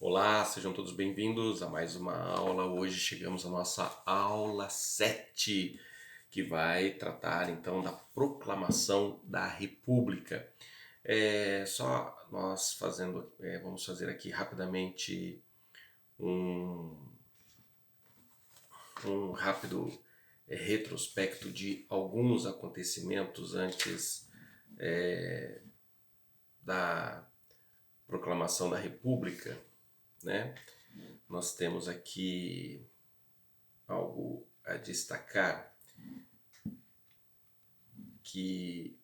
Olá, sejam todos bem-vindos a mais uma aula. Hoje chegamos à nossa aula 7, que vai tratar então da proclamação da República. Só nós vamos fazer aqui rapidamente um, um rápido retrospecto de alguns acontecimentos antes da proclamação da República, né? Nós temos aqui algo a destacar que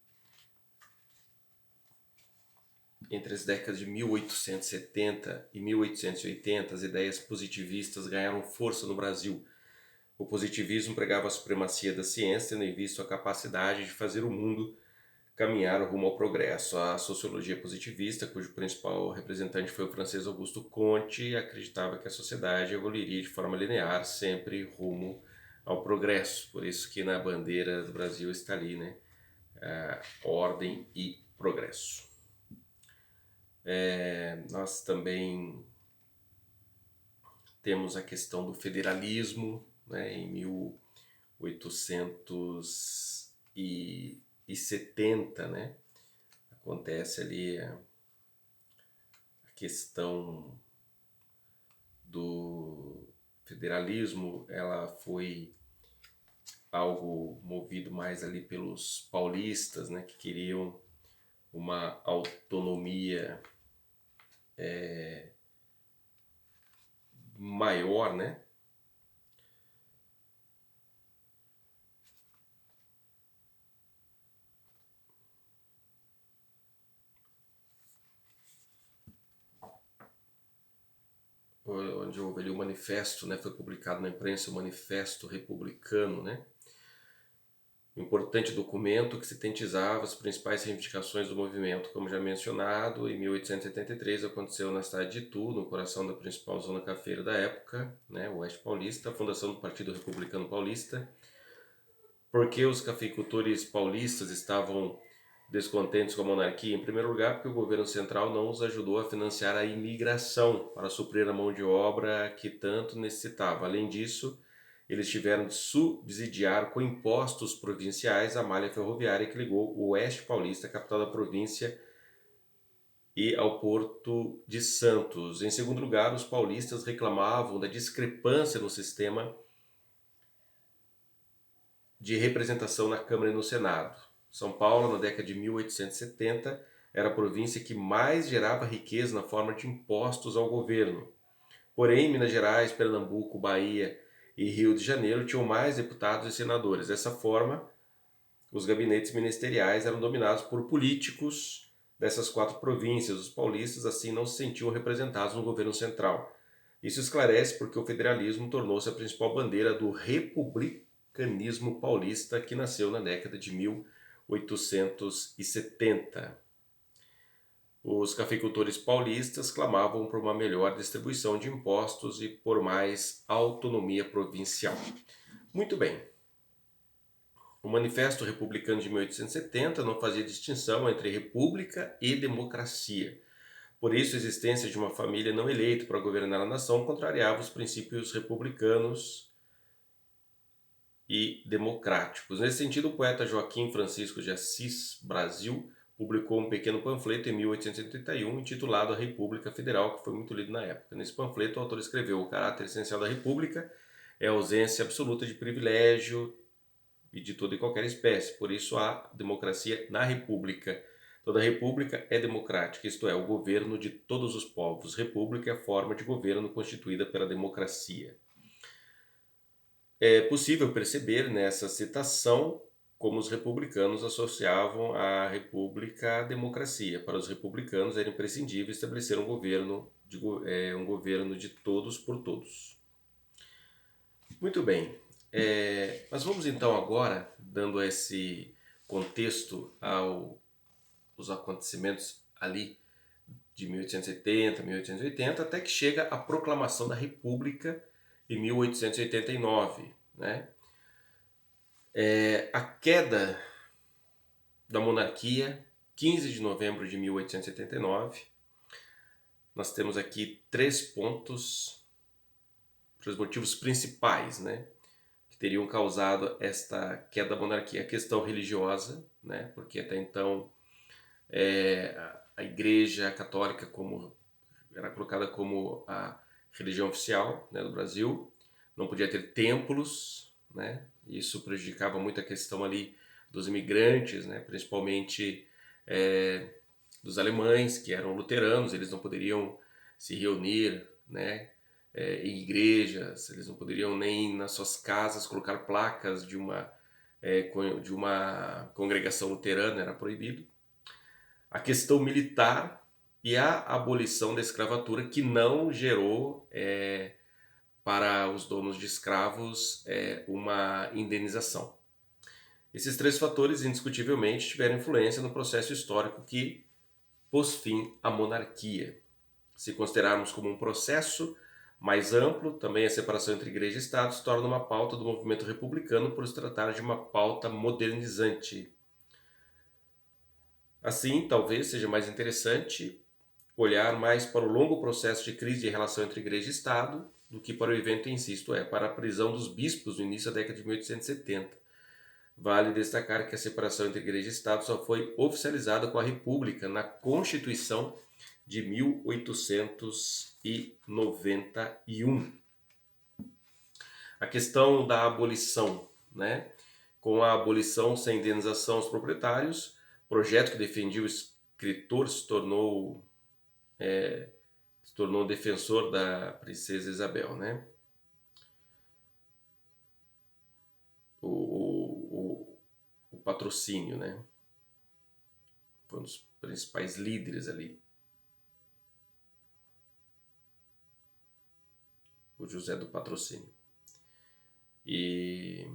entre as décadas de 1870 e 1880 as ideias positivistas ganharam força no Brasil. O positivismo pregava a supremacia da ciência, tendo em vista a capacidade de fazer o mundo caminhar rumo ao progresso. A sociologia positivista, cujo principal representante foi o francês Auguste Comte, acreditava que a sociedade evoluiria de forma linear, sempre rumo ao progresso. Por isso que na bandeira do Brasil está ali, né? Ordem e progresso. Nós também temos a questão do federalismo, né? Em 1870, né? Acontece ali a questão do federalismo. Ela foi algo movido mais ali pelos paulistas, né? Que queriam uma autonomia maior, né? Onde houve ali o manifesto, né? Foi publicado na imprensa o Manifesto Republicano, né? Um importante documento que sintetizava as principais reivindicações do movimento. Como já mencionado, em 1873 aconteceu na cidade de Itu, no coração da principal zona cafeira da época, né, o Oeste Paulista, a fundação do Partido Republicano Paulista. Porque os cafeicultores paulistas estavam descontentes com a monarquia? Em primeiro lugar, porque o governo central não os ajudou a financiar a imigração para suprir a mão de obra que tanto necessitava. Além disso, eles tiveram de subsidiar com impostos provinciais a malha ferroviária que ligou o Oeste Paulista, capital da província, e ao Porto de Santos. Em segundo lugar, os paulistas reclamavam da discrepância no sistema de representação na Câmara e no Senado. São Paulo, na década de 1870, era a província que mais gerava riqueza na forma de impostos ao governo. Porém, Minas Gerais, Pernambuco, Bahia e Rio de Janeiro tinham mais deputados e senadores. Dessa forma, os gabinetes ministeriais eram dominados por políticos dessas quatro províncias. Os paulistas, assim, não se sentiam representados no governo central. Isso esclarece porque o federalismo tornou-se a principal bandeira do republicanismo paulista, que nasceu na década de 1870. Os cafeicultores paulistas clamavam por uma melhor distribuição de impostos e por mais autonomia provincial. Muito bem. O Manifesto Republicano de 1870 não fazia distinção entre república e democracia. Por isso, a existência de uma família não eleita para governar a nação contrariava os princípios republicanos e democráticos. Nesse sentido, o poeta Joaquim Francisco de Assis Brasil publicou um pequeno panfleto em 1881 intitulado A República Federal, que foi muito lido na época. Nesse panfleto, o autor escreveu: o caráter essencial da República é a ausência absoluta de privilégio e de toda e qualquer espécie. Por isso, há democracia na República. Toda república é democrática, isto é, o governo de todos os povos. República é a forma de governo constituída pela democracia. É possível perceber nessa citação como os republicanos associavam a república à democracia. Para os republicanos era imprescindível estabelecer um governo de todos por todos. Muito bem. Nós vamos então agora, dando esse contexto aos acontecimentos ali de 1870, 1880, até que chega a proclamação da República em 1889, né? A queda da monarquia, 15 de novembro de 1879, nós temos aqui três motivos principais, né, que teriam causado esta queda da monarquia. A questão religiosa, né, porque até então a Igreja Católica era colocada como a religião oficial, né, do Brasil, não podia ter templos, né, isso prejudicava muito a questão ali dos imigrantes, né, principalmente dos alemães, que eram luteranos, eles não poderiam se reunir, né, em igrejas, eles não poderiam nem nas suas casas colocar placas de uma congregação luterana, era proibido. A questão militar e a abolição da escravatura, que não gerou para os donos de escravos uma indenização. Esses três fatores, indiscutivelmente, tiveram influência no processo histórico que pôs fim à monarquia. Se considerarmos como um processo mais amplo, também a separação entre igreja e Estado se torna uma pauta do movimento republicano por se tratar de uma pauta modernizante. Assim, talvez seja mais interessante olhar mais para o longo processo de crise de relação entre igreja e Estado do que para o evento em si, isto é, para a prisão dos bispos no início da década de 1870. Vale destacar que a separação entre igreja e Estado só foi oficializada com a República na Constituição de 1891. A questão da abolição, né? Com a abolição sem indenização aos proprietários, projeto que defendia o escritor se tornou defensor da princesa Isabel, né? O patrocínio, né? Foi um dos principais líderes ali. O José do Patrocínio. E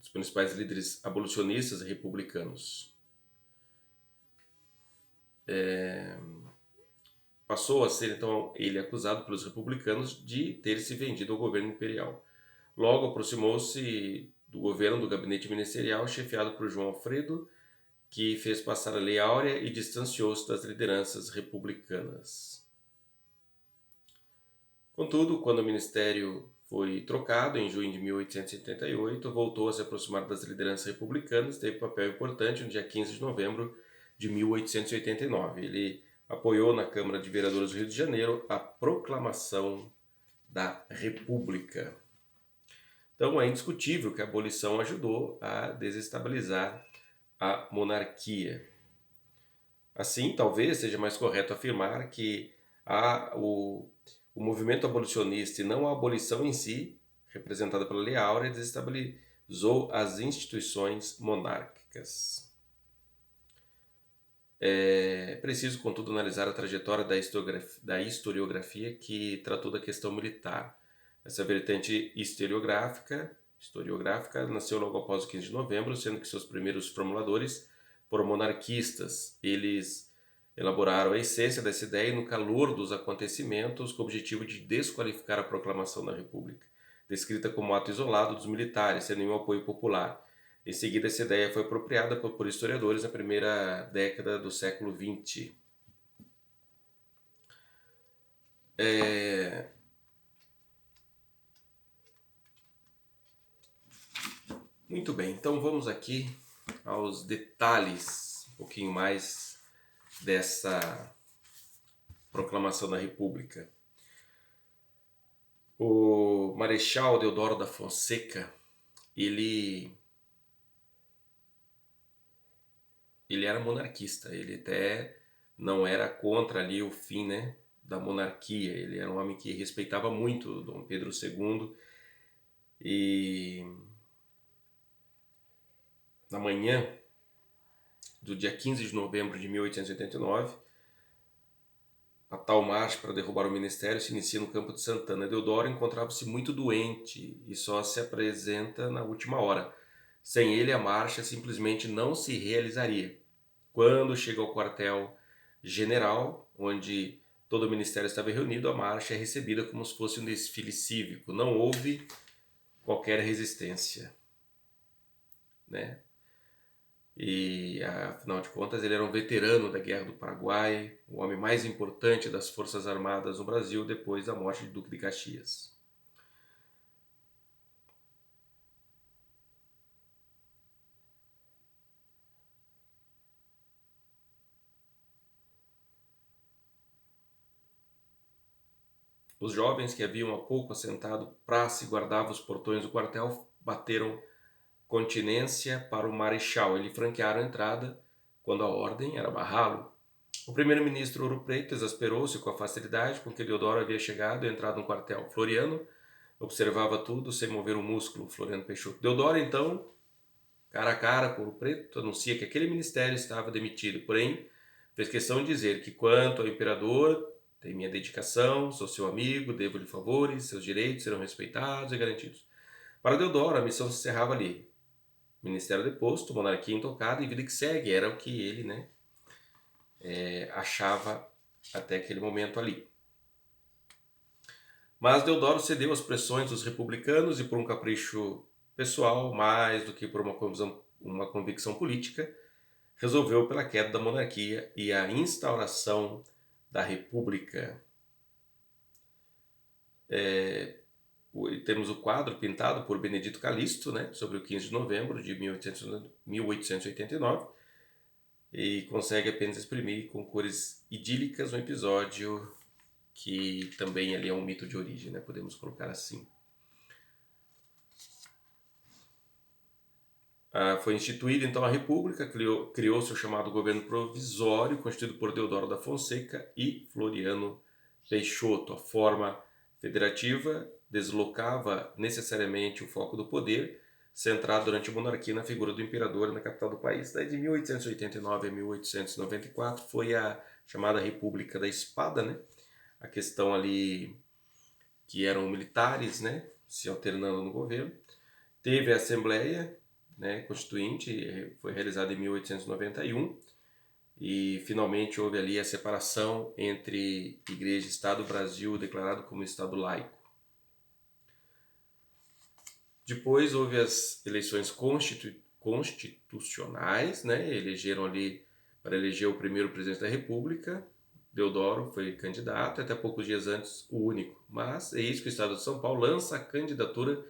os principais líderes abolicionistas e republicanos. Passou a ser, então, ele acusado pelos republicanos de ter se vendido ao governo imperial. Logo aproximou-se do governo do gabinete ministerial, chefiado por João Alfredo, que fez passar a Lei Áurea e distanciou-se das lideranças republicanas. Contudo, quando o ministério foi trocado em junho de 1878, voltou a se aproximar das lideranças republicanas, teve papel importante no dia 15 de novembro de 1889. Ele apoiou na Câmara de Vereadores do Rio de Janeiro a proclamação da República. Então é indiscutível que a abolição ajudou a desestabilizar a monarquia. Assim, talvez seja mais correto afirmar que o movimento abolicionista e não a abolição em si, representada pela Lei Áurea, desestabilizou as instituições monárquicas. É preciso, contudo, analisar a trajetória da historiografia que tratou da questão militar. Essa vertente historiográfica nasceu logo após o 15 de novembro, sendo que seus primeiros formuladores foram monarquistas. Eles elaboraram a essência dessa ideia no calor dos acontecimentos com o objetivo de desqualificar a proclamação da República, descrita como ato isolado dos militares, sem nenhum apoio popular. Em seguida, essa ideia foi apropriada por historiadores na primeira década do século XX. Muito bem, então vamos aqui aos detalhes, um pouquinho mais dessa proclamação da República. O Marechal Deodoro da Fonseca, ele era monarquista, ele até não era contra ali o fim, né, da monarquia, ele era um homem que respeitava muito Dom Pedro II e na manhã do dia 15 de novembro de 1889, a tal marcha para derrubar o ministério se inicia no Campo de Santana. Deodoro encontrava-se muito doente e só se apresenta na última hora. Sem ele, a marcha simplesmente não se realizaria. Quando chega ao quartel-general, onde todo o ministério estava reunido, a marcha é recebida como se fosse um desfile cívico. Não houve qualquer resistência, né? e afinal de contas ele era um veterano da Guerra do Paraguai, o homem mais importante das Forças Armadas no Brasil depois da morte de Duque de Caxias. Os jovens que haviam há pouco assentado praça e guardavam os portões do quartel bateram continência para o marechal. Ele franquearam a entrada quando a ordem era barrá-lo. O primeiro-ministro Ouro Preto exasperou-se com a facilidade com que Deodoro havia chegado e entrado no quartel. Floriano observava tudo sem mover um músculo. Floriano Peixoto. Deodoro, então, cara a cara com Ouro Preto, anuncia que aquele ministério estava demitido. Porém, fez questão de dizer que, quanto ao imperador, tem minha dedicação, sou seu amigo, devo-lhe favores, seus direitos serão respeitados e garantidos. Para Deodoro, a missão se encerrava ali. Ministério deposto, monarquia intocada e vida que segue. Era o que ele, achava até aquele momento ali. Mas Deodoro cedeu às pressões dos republicanos e por um capricho pessoal, mais do que por uma convicção política, resolveu pela queda da monarquia e a instauração da república. Temos o quadro pintado por Benedito Calixto, sobre o 15 de novembro de 1889, e consegue apenas exprimir com cores idílicas um episódio que também ali é um mito de origem, podemos colocar assim. Foi instituída então a República, criou-se o chamado governo provisório, constituído por Deodoro da Fonseca e Floriano Peixoto. A forma federativa deslocava necessariamente o foco do poder, centrado durante a monarquia na figura do imperador na capital do país. Daí de 1889 a 1894 foi a chamada República da Espada, A questão ali que eram militares, se alternando no governo. Teve a Assembleia, Constituinte, foi realizada em 1891 e finalmente houve ali a separação entre Igreja e Estado, Brasil declarado como Estado laico. Depois houve as eleições constitucionais, elegeram ali, para eleger o primeiro presidente da República, Deodoro foi candidato, até poucos dias antes o único, mas é isso que o Estado de São Paulo lança a candidatura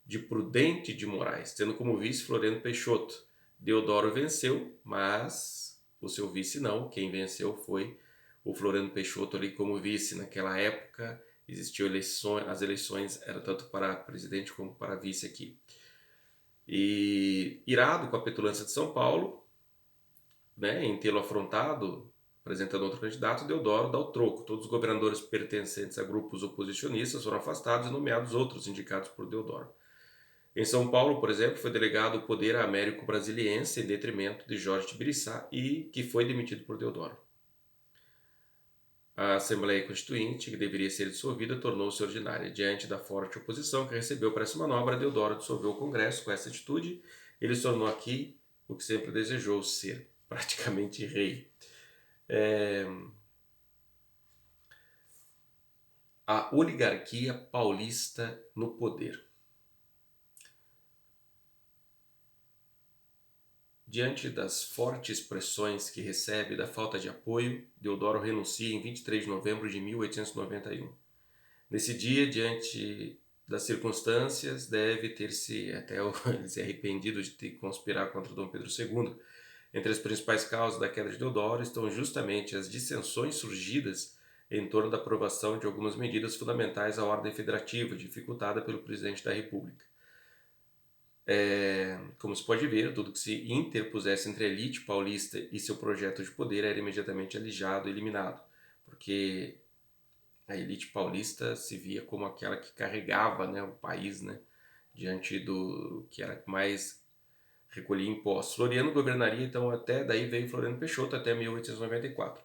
de Prudente de Moraes, tendo como vice Floriano Peixoto. Deodoro venceu, mas o seu vice não. Quem venceu foi o Floriano Peixoto ali como vice. Naquela época existiam eleições, as eleições eram tanto para presidente como para vice aqui. E irado com a petulância de São Paulo, em tê-lo afrontado, apresentando outro candidato, Deodoro dá o troco. Todos os governadores pertencentes a grupos oposicionistas foram afastados e nomeados outros indicados por Deodoro. Em São Paulo, por exemplo, foi delegado o poder a Américo Brasiliense em detrimento de Jorge Tibiriçá e que foi demitido por Deodoro. A Assembleia Constituinte, que deveria ser dissolvida, tornou-se ordinária. Diante da forte oposição que recebeu para essa manobra, Deodoro dissolveu o Congresso com essa atitude. Ele se tornou aqui o que sempre desejou ser, praticamente rei. A oligarquia paulista no poder. Diante das fortes pressões que recebe da falta de apoio, Deodoro renuncia em 23 de novembro de 1891. Nesse dia, diante das circunstâncias, deve ter-se até ele se arrependido de ter que conspirar contra Dom Pedro II. Entre as principais causas da queda de Deodoro estão justamente as dissensões surgidas em torno da aprovação de algumas medidas fundamentais à ordem federativa, dificultada pelo presidente da República. Como se pode ver, tudo que se interpusesse entre a elite paulista e seu projeto de poder era imediatamente alijado e eliminado, porque a elite paulista se via como aquela que carregava o país diante do que era mais recolhia impostos. Floriano governaria, então, até daí veio Floriano Peixoto até 1894.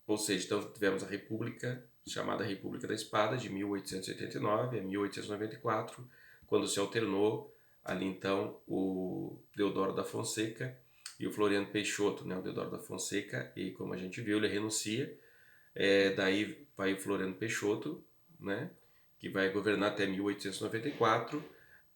Ou seja, então tivemos a República, chamada República da Espada, de 1889 a 1894, quando se alternou ali então o Deodoro da Fonseca e o Floriano Peixoto, o Deodoro da Fonseca, e como a gente viu, ele renuncia, daí vai o Floriano Peixoto, que vai governar até 1894,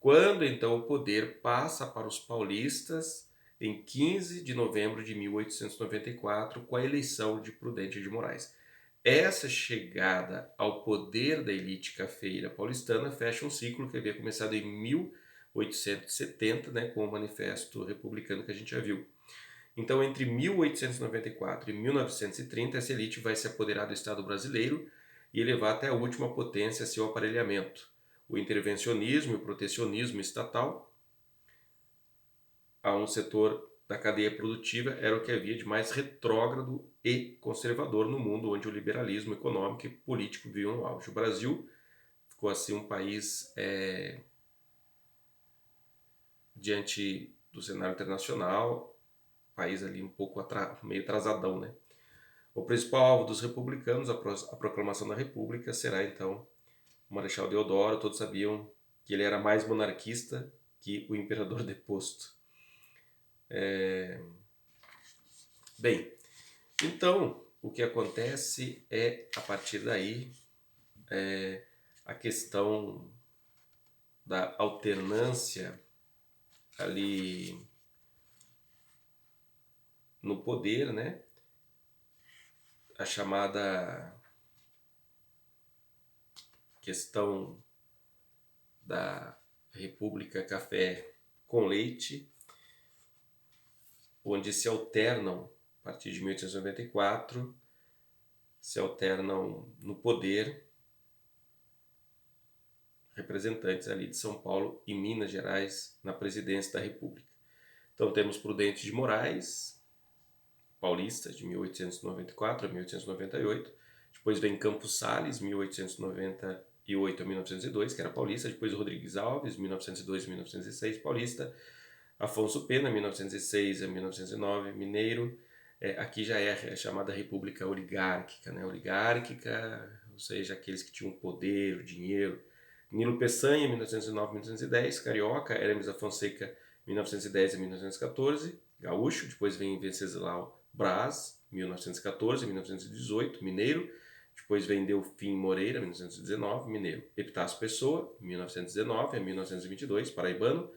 quando então o poder passa para os paulistas em 15 de novembro de 1894, com a eleição de Prudente de Moraes. Essa chegada ao poder da elite cafeira paulistana fecha um ciclo que havia começado em 1870, né, com o Manifesto Republicano que a gente já viu. Então, entre 1894 e 1930, essa elite vai se apoderar do Estado brasileiro e elevar até a última potência seu aparelhamento. O intervencionismo e o protecionismo estatal a um setor da cadeia produtiva era o que havia de mais retrógrado e conservador no mundo, onde o liberalismo econômico e político viviam no auge. O Brasil ficou assim um país diante do cenário internacional, país ali um pouco meio atrasadão, né? O principal alvo dos republicanos, a proclamação da República, será então o Marechal Deodoro. Todos sabiam que ele era mais monarquista que o imperador deposto. Bem, então o que acontece é, a partir daí, a questão da alternância ali no poder, né? A chamada questão da República Café com Leite, onde se alternam, a partir de 1894, se alternam no poder representantes ali de São Paulo e Minas Gerais na presidência da República. Então temos Prudente de Moraes, paulista, de 1894 a 1898. Depois vem Campos Sales, 1898 a 1902, que era paulista. Depois Rodrigues Alves, 1902 a 1906, paulista. Afonso Pena, 1906 a 1909, mineiro. Aqui já é a chamada República Oligárquica, né? Oligárquica, ou seja, aqueles que tinham poder, o dinheiro. Nilo Peçanha, 1909 a 1910, carioca. Hermes da Fonseca, 1910 a 1914, gaúcho. Depois vem Venceslau Braz, 1914 a 1918, mineiro. Depois vem Delfim Moreira, 1919, mineiro. Epitácio Pessoa, 1919 a 1922, paraibano.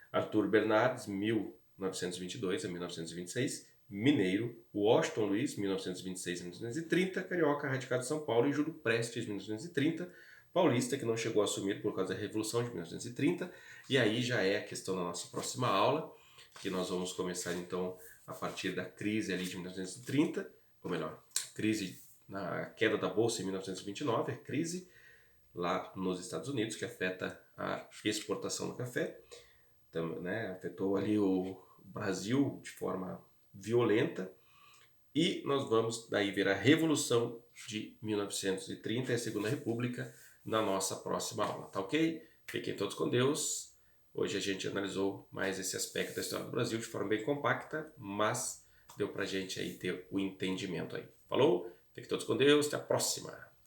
Arthur Bernardes, 1922 a 1926, mineiro. Washington Luiz, 1926 a 1930, carioca, radicado em São Paulo. E Júlio Prestes, 1930, paulista, que não chegou a assumir por causa da Revolução de 1930. E aí já é a questão da nossa próxima aula, que nós vamos começar então a partir da crise ali de 1930, ou melhor, crise na queda da Bolsa em 1929, a crise lá nos Estados Unidos, que afeta a exportação do café. Né, afetou ali o Brasil de forma violenta, e nós vamos daí ver a Revolução de 1930 e a Segunda República na nossa próxima aula, tá ok? Fiquem todos com Deus. Hoje a gente analisou mais esse aspecto da história do Brasil de forma bem compacta, mas deu pra gente aí ter o entendimento aí. Falou? Fiquem todos com Deus, até a próxima!